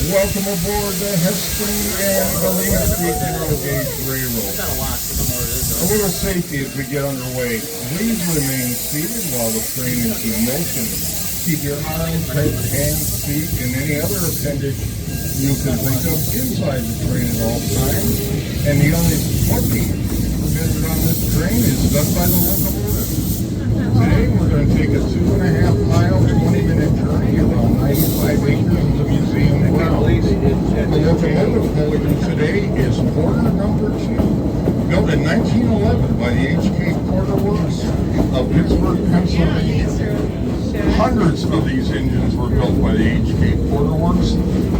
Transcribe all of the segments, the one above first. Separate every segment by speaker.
Speaker 1: Welcome aboard the Hesston and Galena Street Narrow Gauge Railroad. A little safety as we get underway. Please remain seated while the train is in motion. Keep your arms, head, hands, feet, and any other appendage you can think of inside the train at all times. And the only smoking permitted on this train is done by the locomotive. Today we're going to take a 2.5 mile, 20-minute journey around 95 acres of the museum grounds. The locomotive podium today is Porter number 2, built in 1911 by the H.K. Porter Works of Pittsburgh, Pennsylvania. Hundreds of these engines were built by the H.K. Porter Works.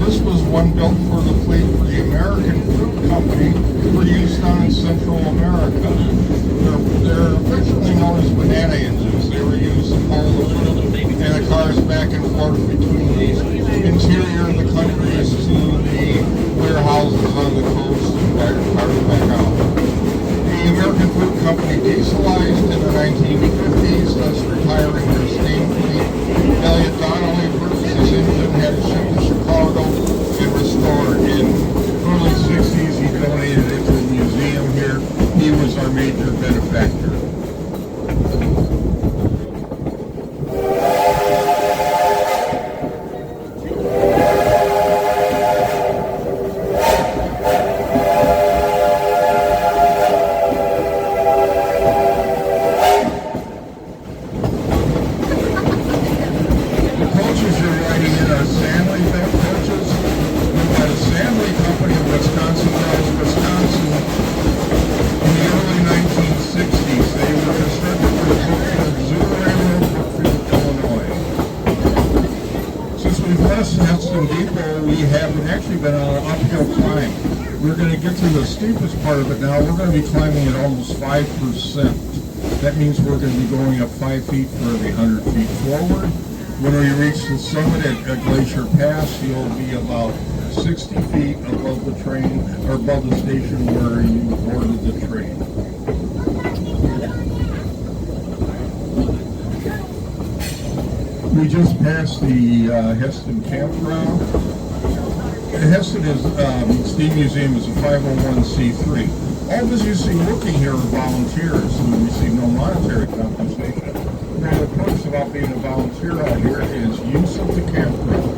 Speaker 1: This was one built for the fleet for the American Fruit Company for use down in Central America. They're affectionately known as banana engines. They were used to haul the fruit and the cars back and forth between the interior of the countries to the warehouses on the coast and cars back out. The American Fruit Company dieselized in the 1950s, thus retiring their steam fleet. Elliott Donnelly purchased this engine, had it shipped to Chicago, and restored. In early 60s, he donated it to the museum here. He was our major benefactor. We have actually been on an uphill climb. We're going to get to the steepest part of it now. We're going to be climbing at almost 5%. That means we're going to be going up 5 feet for every 100 feet forward. When we reach the summit at Glacier Pass, you'll be about 60 feet above the train, or above the station where you boarded the train. We just passed the Hesston campground. The Hesston Steam Museum is a 501c3. All of us you see working here are volunteers who receive no monetary compensation. One of the perks about being a volunteer out here is use of the campground.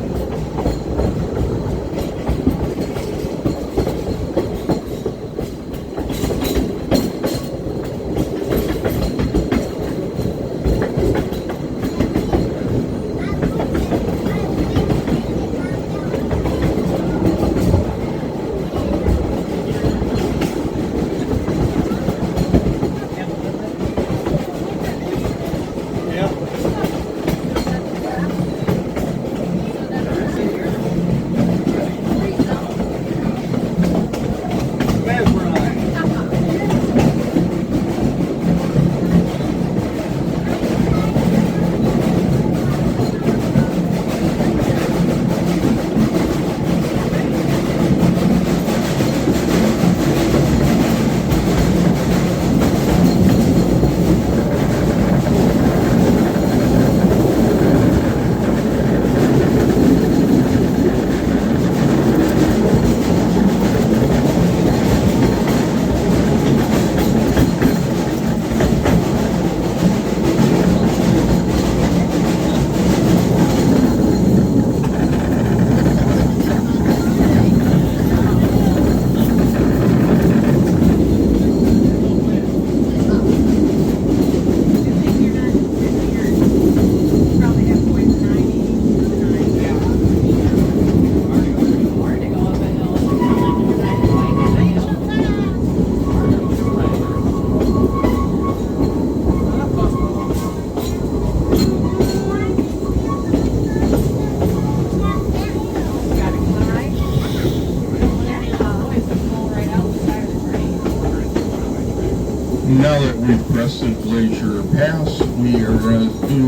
Speaker 1: Now that we've crested Glacier Pass, we are going to do,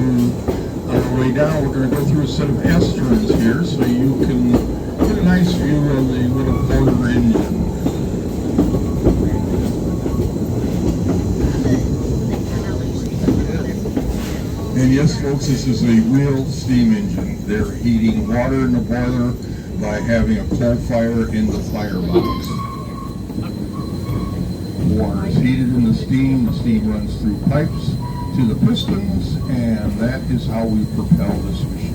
Speaker 1: on our way down, we're going to go through a set of S-turns here so you can get a nice view of the little Porter engine. And yes, folks, this is a real steam engine. They're heating water in the boiler by having a coal fire in the firebox. Water is heated in the steam runs through pipes to the pistons, and that is how we propel this machine.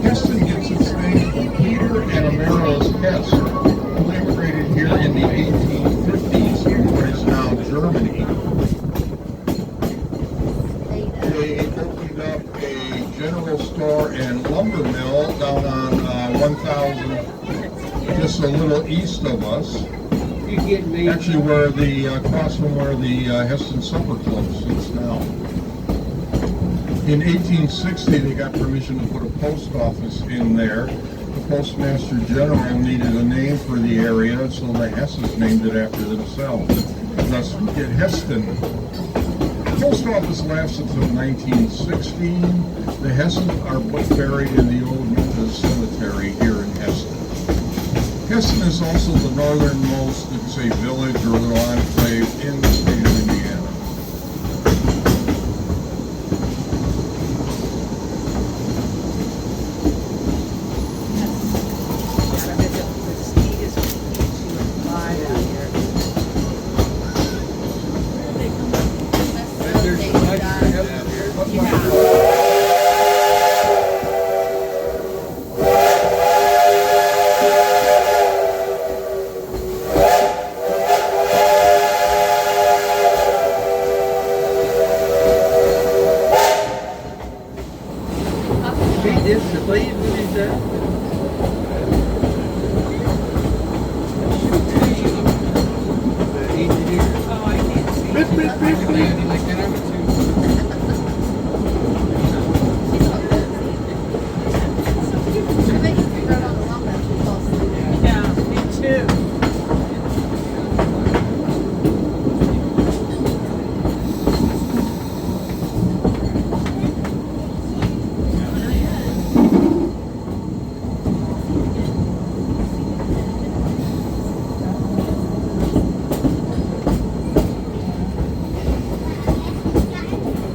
Speaker 1: Hesston gets its name from Peter and Ameris Hess, who immigrated here in the 1850s in what is now Germany. They opened up a general store and lumber mill down on 1000, just a little east of us. Actually, where the across from where the Hesston Supper Club sits now. In 1860, they got permission to put a post office in there. The Postmaster General needed a name for the area, so the Hesses named it after themselves. Thus, we get Hesston. The post office lasts until 1916. The Hesses are buried in the old Memphis Cemetery here in Hesston. Hesston is also the northernmost, you could say, village or little enclave in the state of Indiana.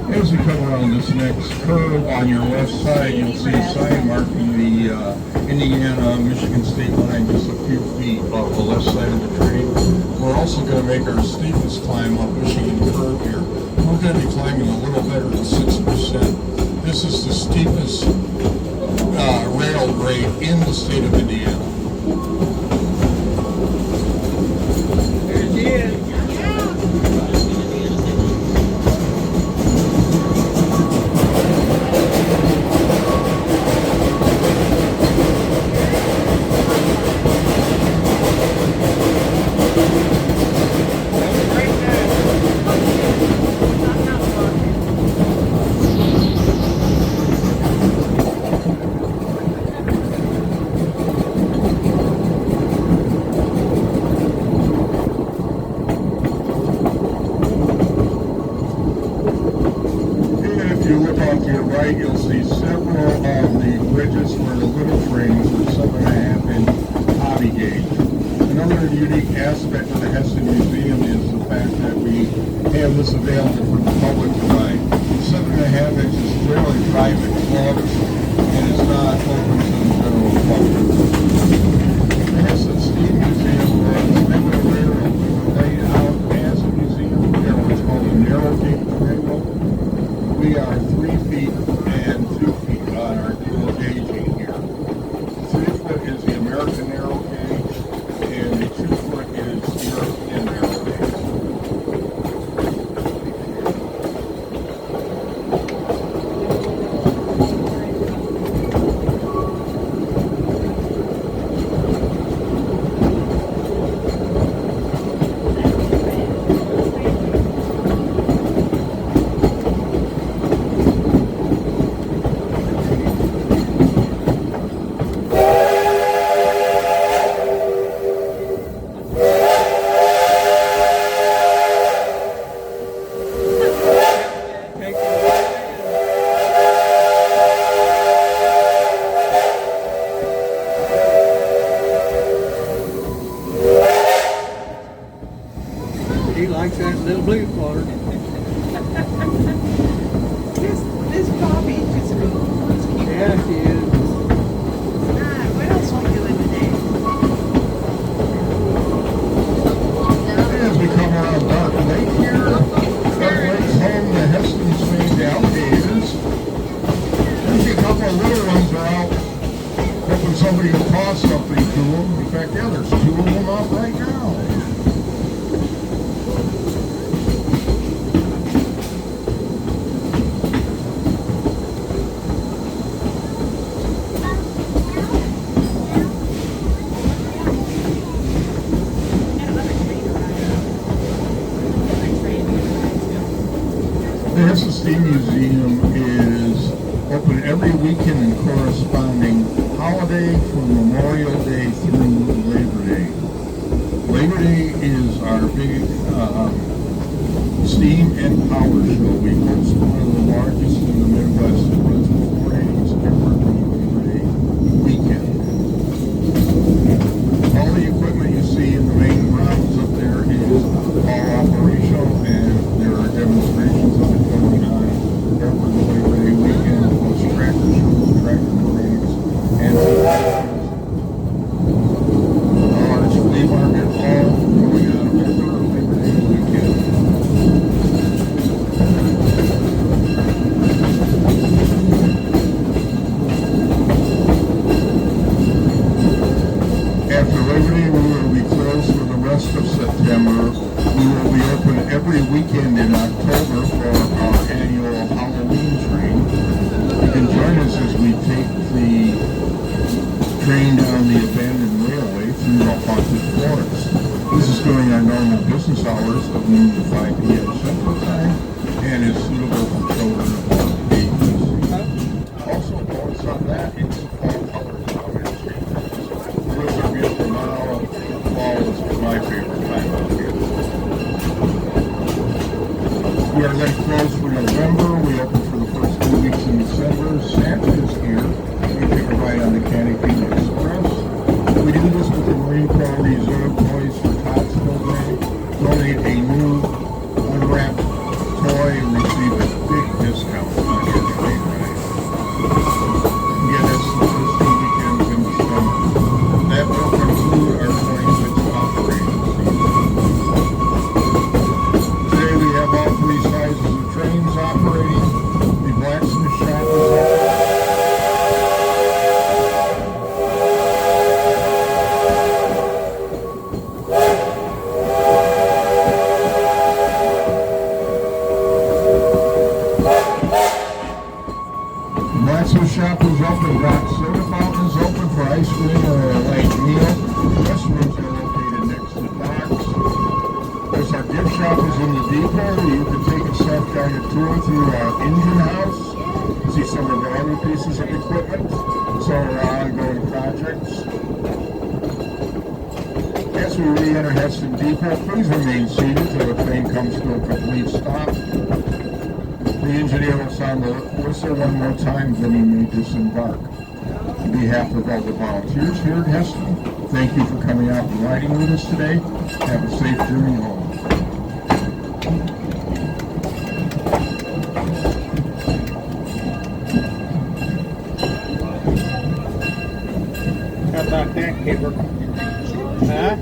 Speaker 1: As you come around this next curve on your left side, you'll see a sign marking the Indiana-Michigan state line just a few feet off the left side of the train. We're also going to make our steepest climb up Michigan curve here. We're going to be climbing a little better than 6%. This is the steepest rail grade in the state of Indiana.
Speaker 2: There she is.
Speaker 1: you look off to your right, you'll see several of the bridges for the little trains with 7.5-inch hobby gauge. Another unique aspect of the Hesston Museum is the fact that we have this available for the public to ride. 7.5 inches is clearly private clubs and it's not open to the general public. The Hesston Steam Museum was never railroad. We were laid out as a museum. There what's called a narrow gauge railroad. We are 3 feet and 2 feet on our dual gauging here. 3 foot is the American narrow gauge, and the 2 foot is European narrow gauge.
Speaker 2: He likes that little blue part.
Speaker 3: This Bobby just looks cute.
Speaker 2: Yeah, she is.
Speaker 3: What else are we doing today?
Speaker 1: As we come around Dark Lake here, Dark Lake's home to Hesston's famed alligators. There's a couple of little ones are out hoping somebody will toss something to them. In fact, yeah, there's 2 of them out right now. The Hesston Steam Museum is open every weekend and corresponding holiday from Memorial Day through Labor Day. Labor Day is our big steam and power show. We host one of the largest in the Midwest. It runs 4 days every Labor Day weekend. All the equipment you see in the main grounds up there is all operational, and there are demonstrations of it going on over the Labor Day weekend, plus tractor shows, tractor parades, and a large flea market all going on over Labor Day weekend. After Labor Day, we will be closed for the rest of September. We will be open every weekend in October for our annual Halloween train. You can join us as we take the train down the abandoned railway through the haunted forest. This is during our normal business hours of noon to 5 p.m. Central Time and is suitable for children of 8 years. Also, bonus on that, it's fall colors commentary. Those are beautiful now. Fall is my favorite time out here. We are then closed for November. We open for the first 2 weeks in December. Santa is here. We take a ride on the Canopy Express. We do this with the Marine Corps Reserve Toys for Tots program. Donate a new unwrapped toy and receive a big discount on your train ride. Again, that's the first 2 weekends in December. That will conclude our 26th operating season. Today we have all 3 sizes of trains operating. The blacksmith shop is open. The blacksmith shop is open. Rock soda fountain is open for ice cream or a light meal. Restrooms are located next to docks. There's our gift shop is in the depot. You can take a self-guided tour through our engine house. See some of the other pieces of equipment. Some of our ongoing projects. As we re-enter Hesston Depot, please remain seated till the train comes to a complete stop. The engineer will sound the whistle one more time, then he may disembark. On behalf of all the volunteers here at Hesston, thank you for coming out and riding with us today. Have a safe journey home.
Speaker 2: How about that, Kipper? Huh?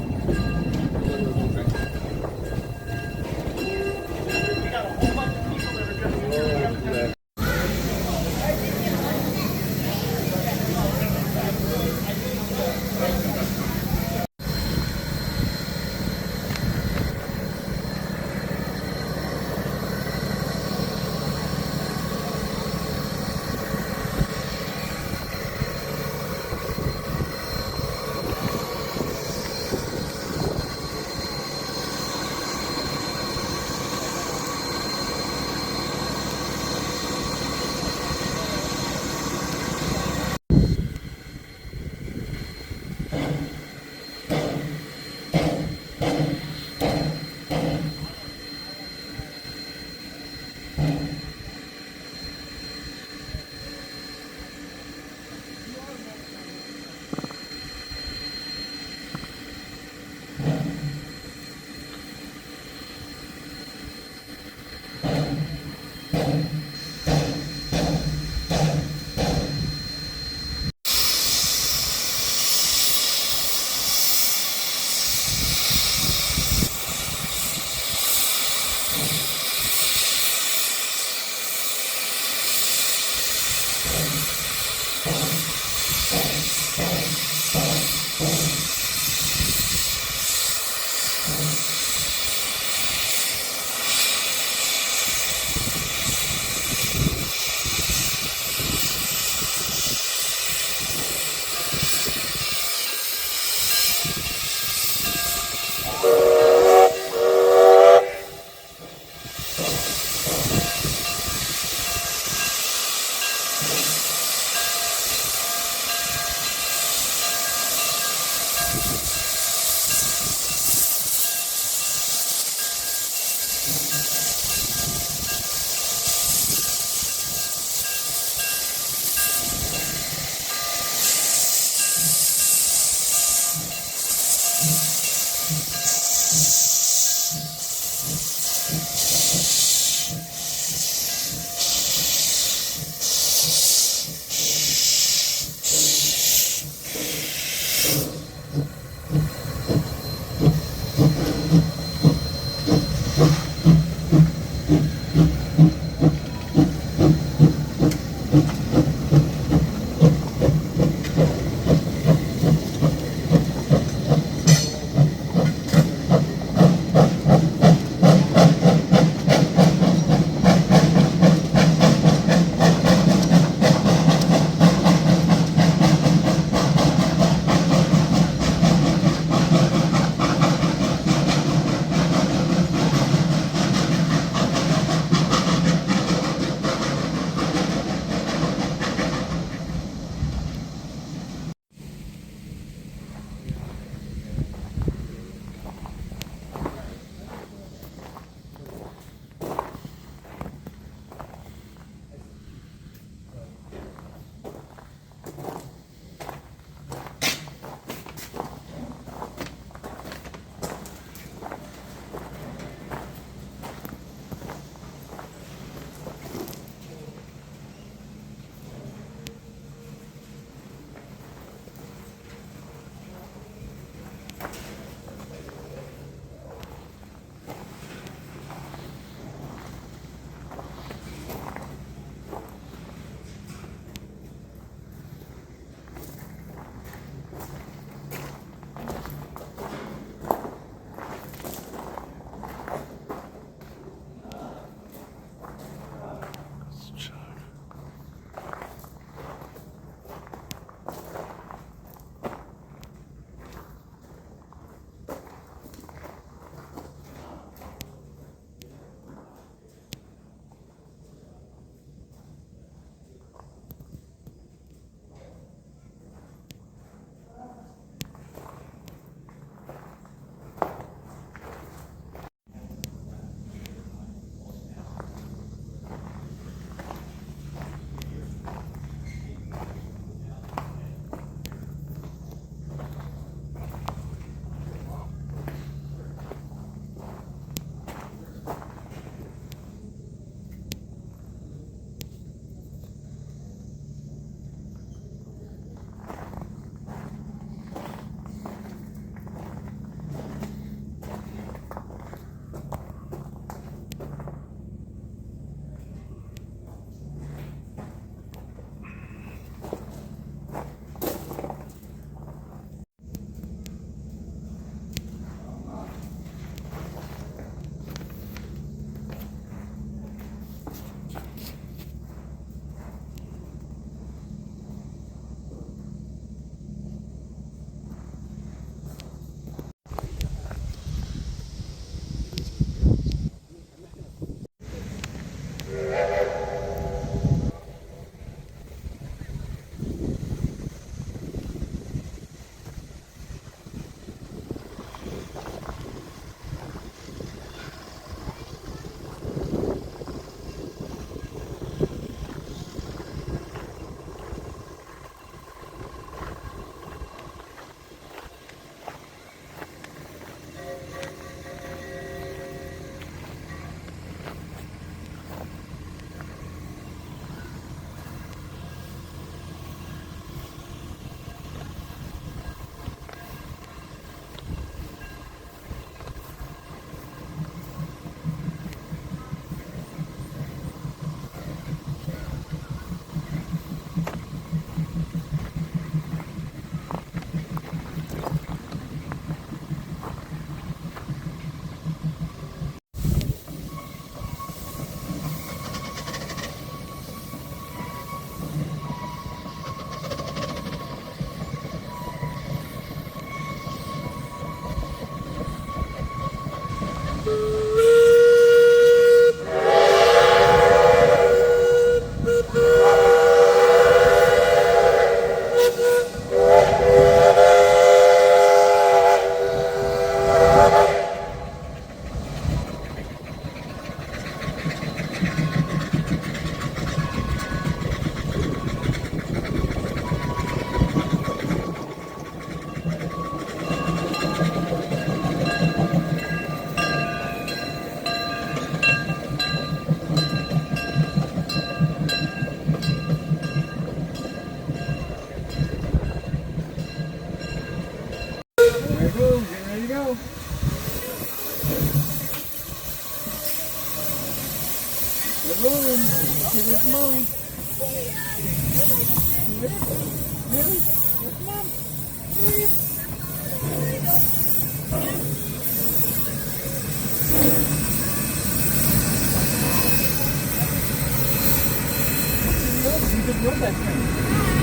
Speaker 3: We're rolling. Here with Molly. Really? With Mom. You could run that train.